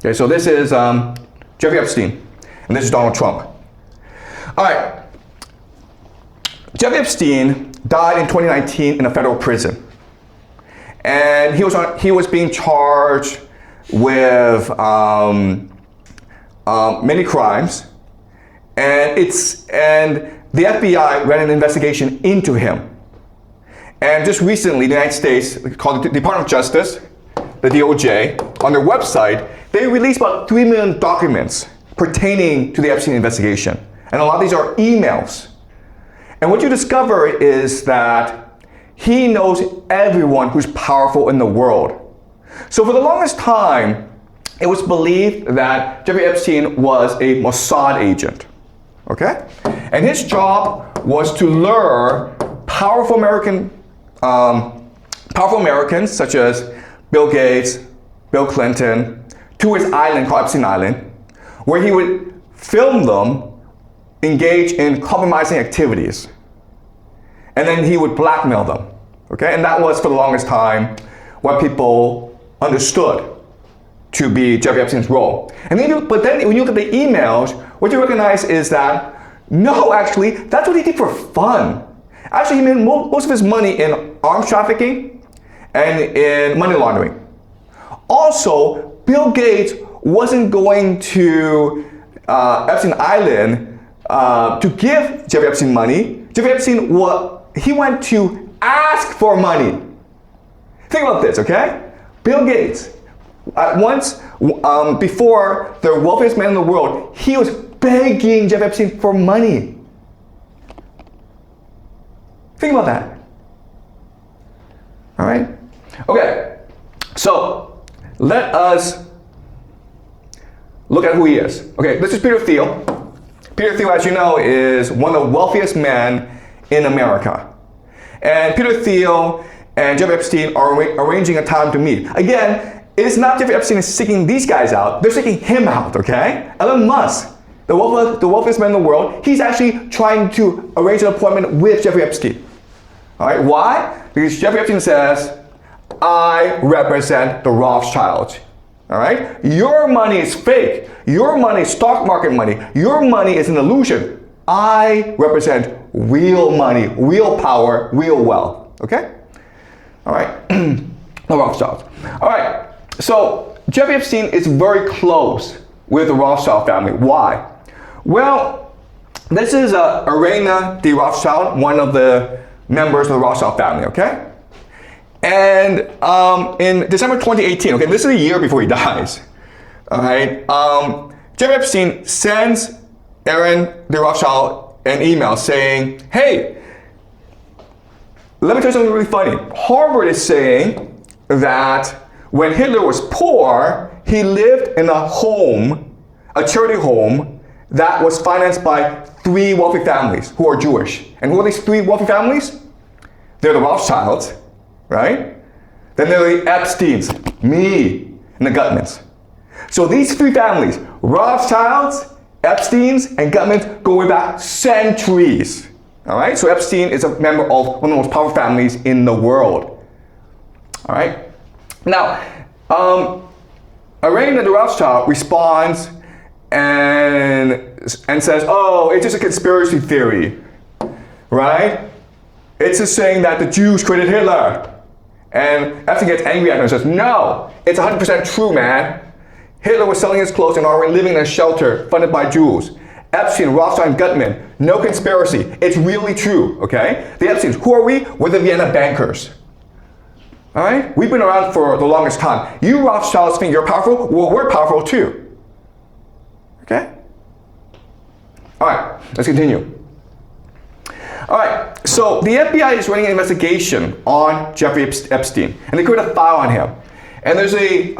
Okay, so this is Jeffrey Epstein, and this is Donald Trump. All right, Jeffrey Epstein died in 2019 in a federal prison, and he was being charged with many crimes, and the FBI ran an investigation into him. And just recently, the United States, called the Department of Justice, the DOJ, on their website, they released about 3 million documents pertaining to the Epstein investigation. And a lot of these are emails. And what you discover is that he knows everyone who's powerful in the world. So for the longest time, it was believed that Jeffrey Epstein was a Mossad agent, okay? And his job was to lure powerful Americans such as Bill Gates, Bill Clinton, to his island called Epstein Island, where he would film them engage in compromising activities. And then he would blackmail them, okay? And that was, for the longest time, what people understood to be Jeffrey Epstein's role. But then when you look at the emails, what you recognize is that, no, actually, that's what he did for fun. Actually, he made most of his money in arms trafficking and in money laundering. Also, Bill Gates wasn't going to Epstein Island to give Jeffrey Epstein money. Jeffrey Epstein, he went to ask for money. Think about this, okay? Bill Gates, once before the wealthiest man in the world, he was begging Jeff Epstein for money. Think about that. All right? Okay, so let us look at who he is. Okay, this is Peter Thiel. Peter Thiel, as you know, is one of the wealthiest men in America. And Peter Thiel and Jeffrey Epstein are arranging a time to meet. Again, it's not Jeffrey Epstein is seeking these guys out, they're seeking him out, okay? Elon Musk, the wealthiest man in the world, he's actually trying to arrange an appointment with Jeffrey Epstein. All right, why? Because Jeffrey Epstein says, I represent the Rothschilds. All right? Your money is fake. Your money is stock market money. Your money is an illusion. I represent real money, real power, real wealth. Okay? All right. The Rothschilds. All right. So Jeffrey Epstein is very close with the Rothschild family. Why? Well, this is Irena de Rothschild, one of the members of the Rothschild family. Okay? And in December 2018, okay, this is a year before he dies. All right. Jeffrey Epstein sends Irena de Rothschild an email saying, hey, let me tell you something really funny. Harvard is saying that when Hitler was poor, he lived in a home, a charity home, that was financed by 3 wealthy families who are Jewish. And who are these 3 wealthy families? They're the Rothschilds, right? Then there are the Epsteins, me, and the Gutmans. So these 3 families, Rothschilds, Epsteins, and Gutmans, go way back centuries. All right, so Epstein is a member of one of the most powerful families in the world. All right, now, Irena de Rothschild responds and says, oh, it's just a conspiracy theory, right? It's just saying that the Jews created Hitler. And Epstein gets angry at her and says, no, it's 100% true, man. Hitler was selling his clothes and already living in a shelter funded by Jews. Epstein, Rothschild, and Gutman, no conspiracy. It's really true, okay? The Epsteins, who are we? We're the Vienna bankers. All right? We've been around for the longest time. You Rothschilds think you're powerful? Well, we're powerful too. Okay? All right, let's continue. All right, so the FBI is running an investigation on Jeffrey Epstein, and they created a file on him. And there's a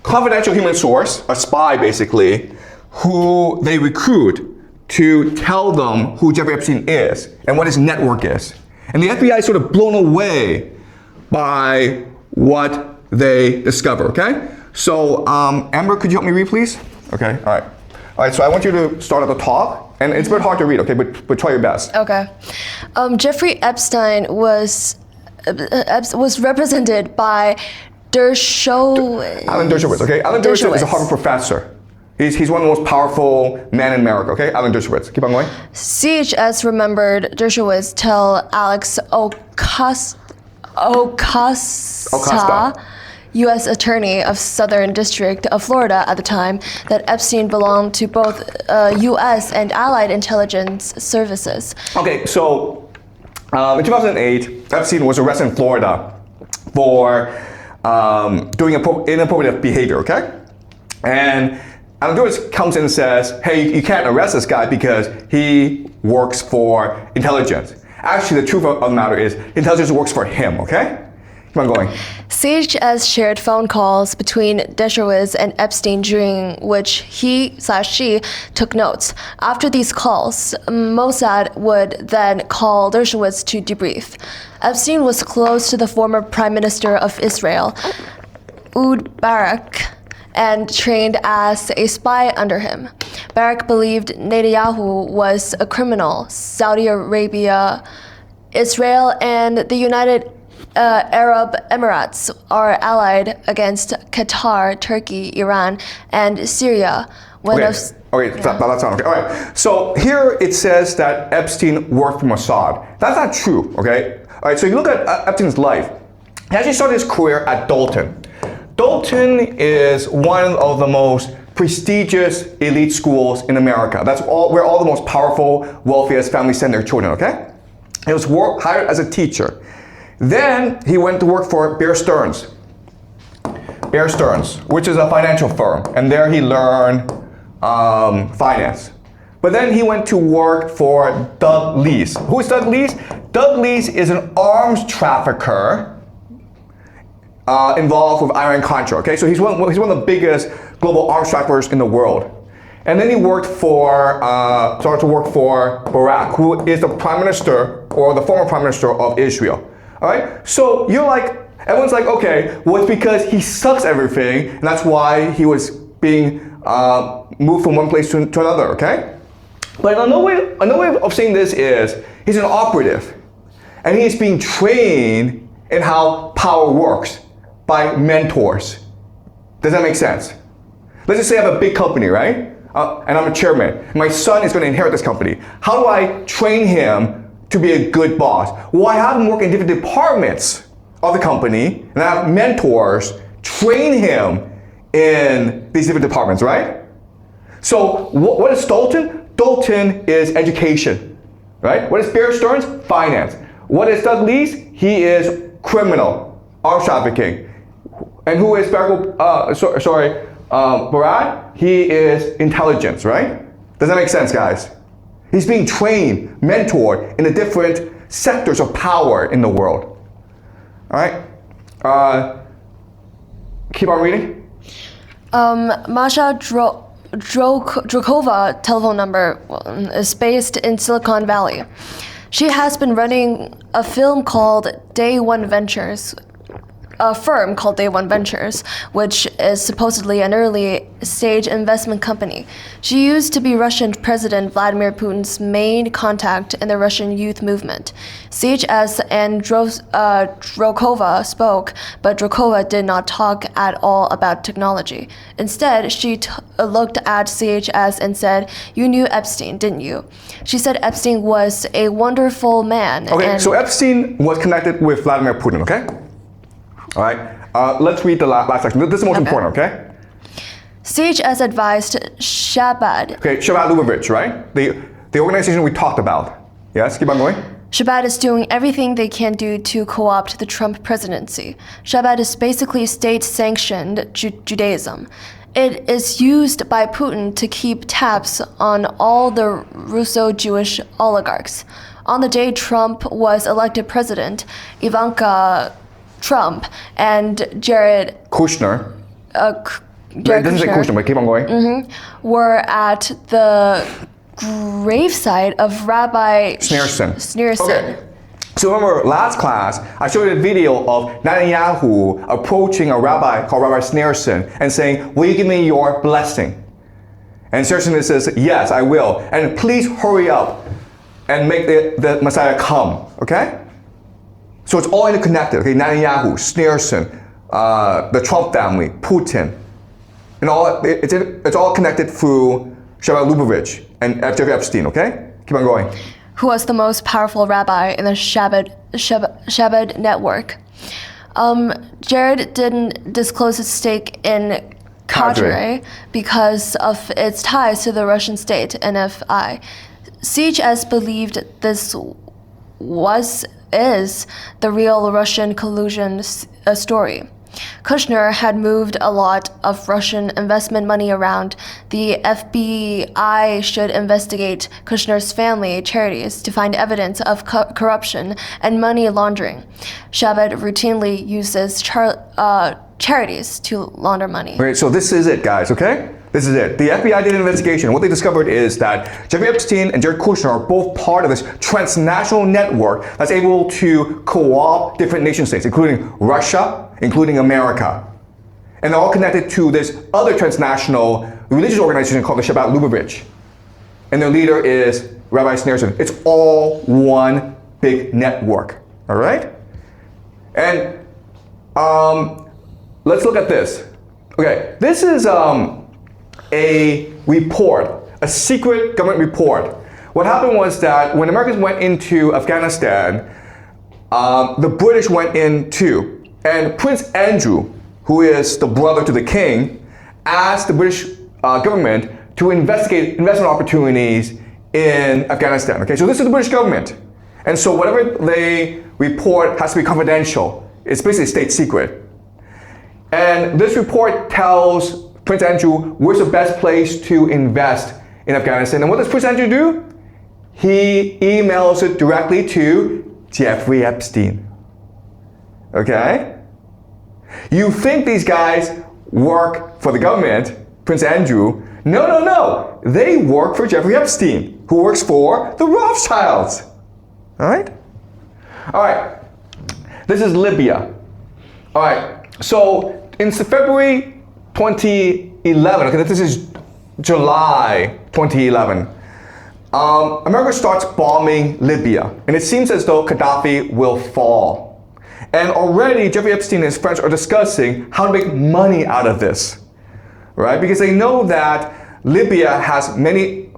confidential human source, a spy basically, who they recruit to tell them who Jeffrey Epstein is and what his network is. And the FBI is sort of blown away by what they discover, okay? So, Amber, could you help me read, please? Okay, all right. All right, so I want you to start at the top. And it's a bit hard to read, okay, but try your best. Okay. Jeffrey Epstein was represented by Dershowitz. Alan Dershowitz, okay? Alan Dershowitz is a Harvard professor. He's one of the most powerful men in America, okay? Alan Dershowitz. Keep on going. CHS remembered Dershowitz tell Alex Ocasio, U.S. Attorney of Southern District of Florida at the time, that Epstein belonged to both U.S. and Allied intelligence services. Okay, so in 2008, Epstein was arrested in Florida for doing inappropriate behavior, okay? And Alan Dershowitz comes in and says, hey, you can't arrest this guy because he works for intelligence. Actually, the truth of the matter is, intelligence works for him, okay? Keep on going. CHS shared phone calls between Dershowitz and Epstein during which he/she took notes. After these calls, Mossad would then call Dershowitz to debrief. Epstein was close to the former Prime Minister of Israel, Ehud Barak, and trained as a spy under him. Barak believed Netanyahu was a criminal. Saudi Arabia, Israel, and the United Arab Emirates are allied against Qatar, Turkey, Iran, and Syria. That's not okay. All right. So here it says that Epstein worked for Mossad. That's not true, okay? All right, so you look at Epstein's life. He actually started his career at Dalton. Dalton is one of the most prestigious elite schools in America. That's where all the most powerful, wealthiest families send their children, okay? He was hired as a teacher. Then he went to work for Bear Stearns, which is a financial firm, and there he learned finance. But then he went to work for Doug Leese. Who is Doug Leese? Doug Leese is an arms trafficker involved with Iran-Contra, okay? So he's one of the biggest global arms traffickers in the world. And then he started to work for Barak, who is the prime minister or the former prime minister of Israel. All right? So everyone's like, okay, well, it's because he sucks everything, and that's why he was being moved from one place to another, okay? But another way of saying this is, he's an operative, and he's being trained in how power works by mentors. Does that make sense? Let's just say I have a big company, right? And I'm a chairman. My son is going to inherit this company. How do I train him to be a good boss? Well, I have him work in different departments of the company, and I have mentors train him in these different departments, right? So what is Dalton? Dalton is education, right? What is Bear Stearns? Finance. What is Doug Leese? He is criminal, arms trafficking. And who is Barak? He is intelligence, right? Does that make sense, guys? He's being trained, mentored in the different sectors of power in the world. All right? Keep on reading. Masha Drokova telephone number is based in Silicon Valley. She has been running a firm called Day One Ventures, which is supposedly an early-stage investment company. She used to be Russian President Vladimir Putin's main contact in the Russian youth movement. CHS and Drokova spoke, but Drokova did not talk at all about technology. Instead, she looked at CHS and said, "You knew Epstein, didn't you?" She said Epstein was a wonderful man. Okay, so Epstein was connected with Vladimir Putin, okay? All right, let's read the last section. This is the most important, okay? CHS advised Shabbat. Okay, Shabbat Lubavitch, right? The organization we talked about. Yes, keep on going. Shabbat is doing everything they can do to co-opt the Trump presidency. Shabbat is basically state-sanctioned Judaism. It is used by Putin to keep tabs on all the Russo-Jewish oligarchs. On the day Trump was elected president, Ivanka Trump and Jared Kushner. Jared it doesn't say Kushner, but keep on going. Were at the gravesite of Rabbi Sneerson. Okay. So remember last class, I showed you a video of Netanyahu approaching a rabbi called Rabbi Sneerson and saying, "Will you give me your blessing?" And Sneerson says, "Yes, I will. And please hurry up and make the Messiah come." Okay? So it's all interconnected. Okay, Netanyahu, Sneerson, the Trump family, Putin, and it's all connected through Shabbat Lubavitch and Jeffrey Epstein, okay? Keep on going. Who was the most powerful rabbi in the Shabbat network. Jared didn't disclose his stake in Cadre because of its ties to the Russian state, NFI. CHS believed this is the real Russian collusion story. Kushner had moved a lot of Russian investment money around. The FBI should investigate Kushner's family charities to find evidence of corruption and money laundering. Shabbat routinely uses charities to launder money. Okay, so this is it, guys, okay? This is it. The FBI did an investigation. What they discovered is that Jeffrey Epstein and Jared Kushner are both part of this transnational network that's able to co-opt different nation states, including Russia, including America. And they're all connected to this other transnational religious organization called the Shabbat Lubavitch. And their leader is Rabbi Sneerson. It's all one big network, all right? And let's look at this. Okay, this is a report, a secret government report. What happened was that when Americans went into Afghanistan, the British went in too. And Prince Andrew, who is the brother to the king, asked the British government to investigate investment opportunities in Afghanistan. Okay, so this is the British government. And so whatever they report has to be confidential. It's basically state secret. And this report tells Prince Andrew where's the best place to invest in Afghanistan. And what does Prince Andrew do? He emails it directly to Jeffrey Epstein. Okay? You think these guys work for the government, Prince Andrew. No. They work for Jeffrey Epstein, who works for the Rothschilds. All right? All right. This is Libya. All right. So in February 2011, okay, this is July 2011, America starts bombing Libya, and it seems as though Gaddafi will fall. And already Jeffrey Epstein and his friends are discussing how to make money out of this, right? Because they know that Libya has many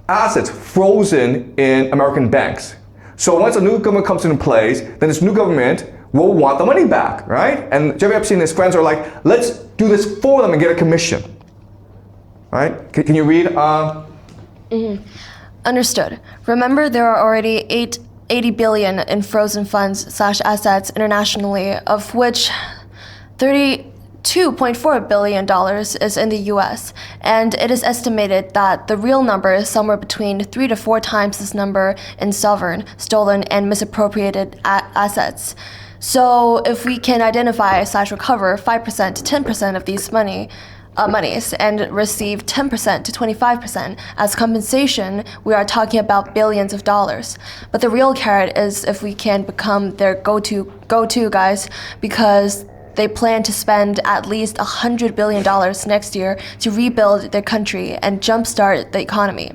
assets frozen in American banks. So once a new government comes into place, then this new government will want the money back, right? And Jeffrey Epstein and his friends are like, let's do this for them and get a commission, right? Can you read? Understood. Remember, there are already 80 billion in frozen funds/assets internationally, of which $32.4 billion is in the US, and it is estimated that the real number is somewhere between 3 to 4 times this number in sovereign, stolen, and misappropriated assets. So if we can identify/recover 5% to 10% of these monies and receive 10% to 25% as compensation, we are talking about billions of dollars. But the real carrot is if we can become their go-to guys, because they plan to spend at least $100 billion next year to rebuild their country and jumpstart the economy.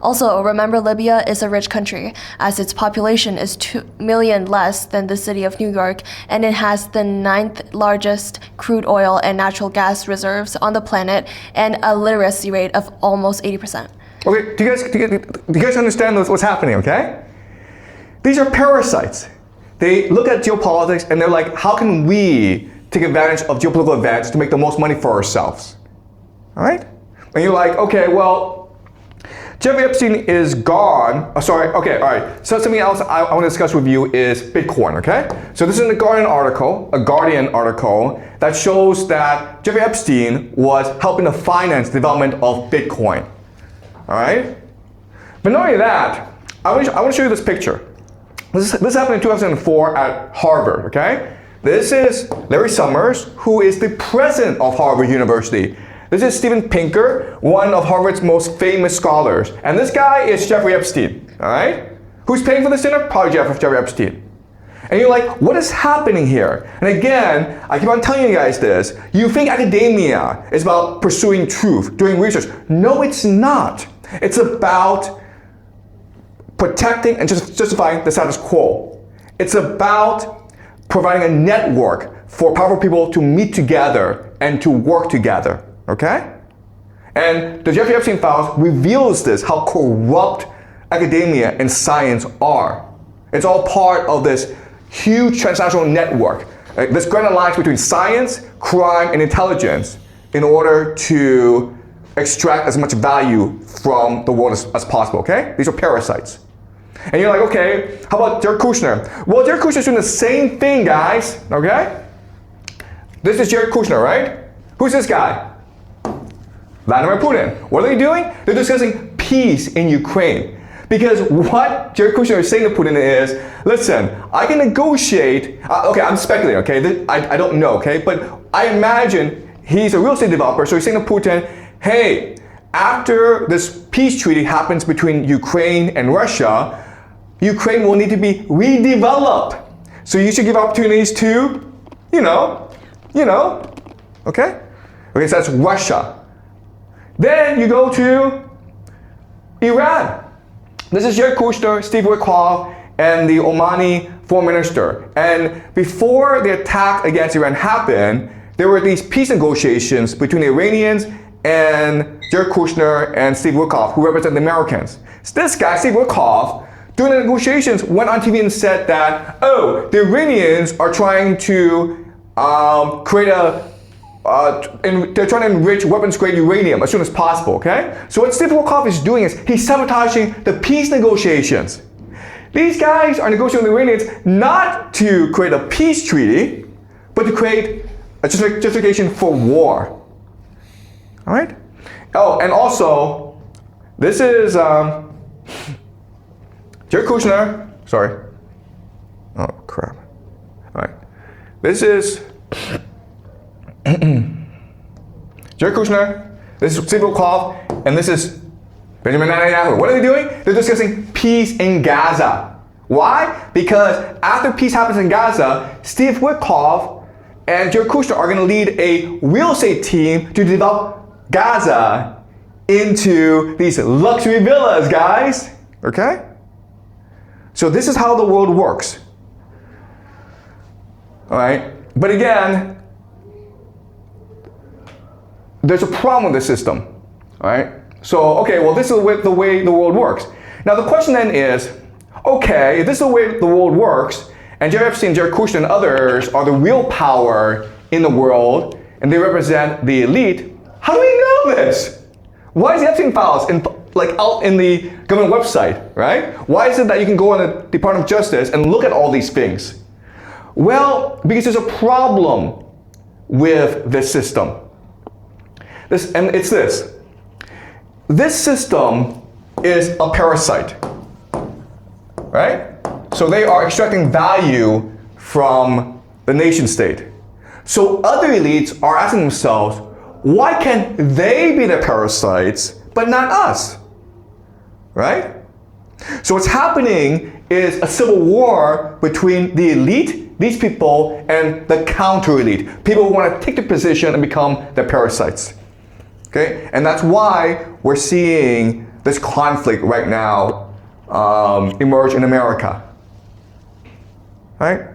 Also, remember, Libya is a rich country, as its population is 2 million less than the city of New York, and it has the 9th largest crude oil and natural gas reserves on the planet, and a literacy rate of almost 80%. Okay, do you guys understand what's happening, okay? These are parasites. They look at geopolitics and they're like, how can we take advantage of geopolitical events to make the most money for ourselves? All right? And you're like, okay, well, Jeffrey Epstein is gone. All right. So something else I want to discuss with you is Bitcoin, okay? So this is a Guardian article that shows that Jeffrey Epstein was helping to finance the development of Bitcoin, all right? But not only that, I want to show you this picture. This happened in 2004 at Harvard, okay? This is Larry Summers, who is the president of Harvard University. This is Steven Pinker, one of Harvard's most famous scholars. And this guy is Jeffrey Epstein, all right? Who's paying for this dinner? Probably Jeffrey Epstein. And you're like, what is happening here? And again, I keep on telling you guys this. You think academia is about pursuing truth, doing research. No, it's not. It's about protecting and justifying the status quo. It's about providing a network for powerful people to meet together and to work together, okay? And the Jeffrey Epstein files reveals this, how corrupt academia and science are. It's all part of this huge transnational network, this grand alliance between science, crime, and intelligence in order to extract as much value from the world as possible, okay? These are parasites. And you're like, okay, how about Jared Kushner? Well, Jared Kushner's doing the same thing, guys, okay? This is Jared Kushner, right? Who's this guy? Vladimir Putin. What are they doing? They're discussing peace in Ukraine. Because what Jared Kushner is saying to Putin is, listen, I can negotiate, okay, I'm speculating, okay? I don't know, okay? But I imagine he's a real estate developer, so he's saying to Putin, hey, after this peace treaty happens between Ukraine and Russia, Ukraine will need to be redeveloped. So you should give opportunities to, you know, okay? Okay, so that's Russia. Then you go to Iran. This is Jared Kushner, Steve Witkoff, and the Omani foreign minister. And before the attack against Iran happened, there were these peace negotiations between the Iranians and Jared Kushner and Steve Witkoff, who represent the Americans. So this guy, Steve Witkoff, during the negotiations, went on TV and said that, oh, the Iranians are trying to they're trying to enrich weapons-grade uranium as soon as possible, okay? So what Steve Witkoff is doing is he's sabotaging the peace negotiations. These guys are negotiating with the Iranians not to create a peace treaty, but to create a justification for war. All right? Oh, and also, this is Jared Kushner. Sorry. Oh, crap. All right. This is Jared Kushner, this is Steve Witkoff, and this is Benjamin Netanyahu. What are they doing? They're discussing peace in Gaza. Why? Because after peace happens in Gaza, Steve Witkoff and Jared Kushner are going to lead a real estate team to develop Gaza into these luxury villas, guys. Okay? So this is how the world works. All right? But again, there's a problem with the system, all right? So, okay, well, this is the way the world works. Now, the question then is, okay, if this is the way the world works, and Jeffrey Epstein, Jared Kushner, and others are the real power in the world, and they represent the elite, how do we know this? Why is the Epstein files out in the government website, right? Why is it that you can go on the Department of Justice and look at all these things? Well, because there's a problem with this system. And it's this. This system is a parasite, right? So they are extracting value from the nation state. So other elites are asking themselves, why can't they be the parasites, but not us, right? So what's happening is a civil war between the elite, these people, and the counter-elite, people who want to take the position and become the parasites. Okay? And that's why we're seeing this conflict right now emerge in America. Right?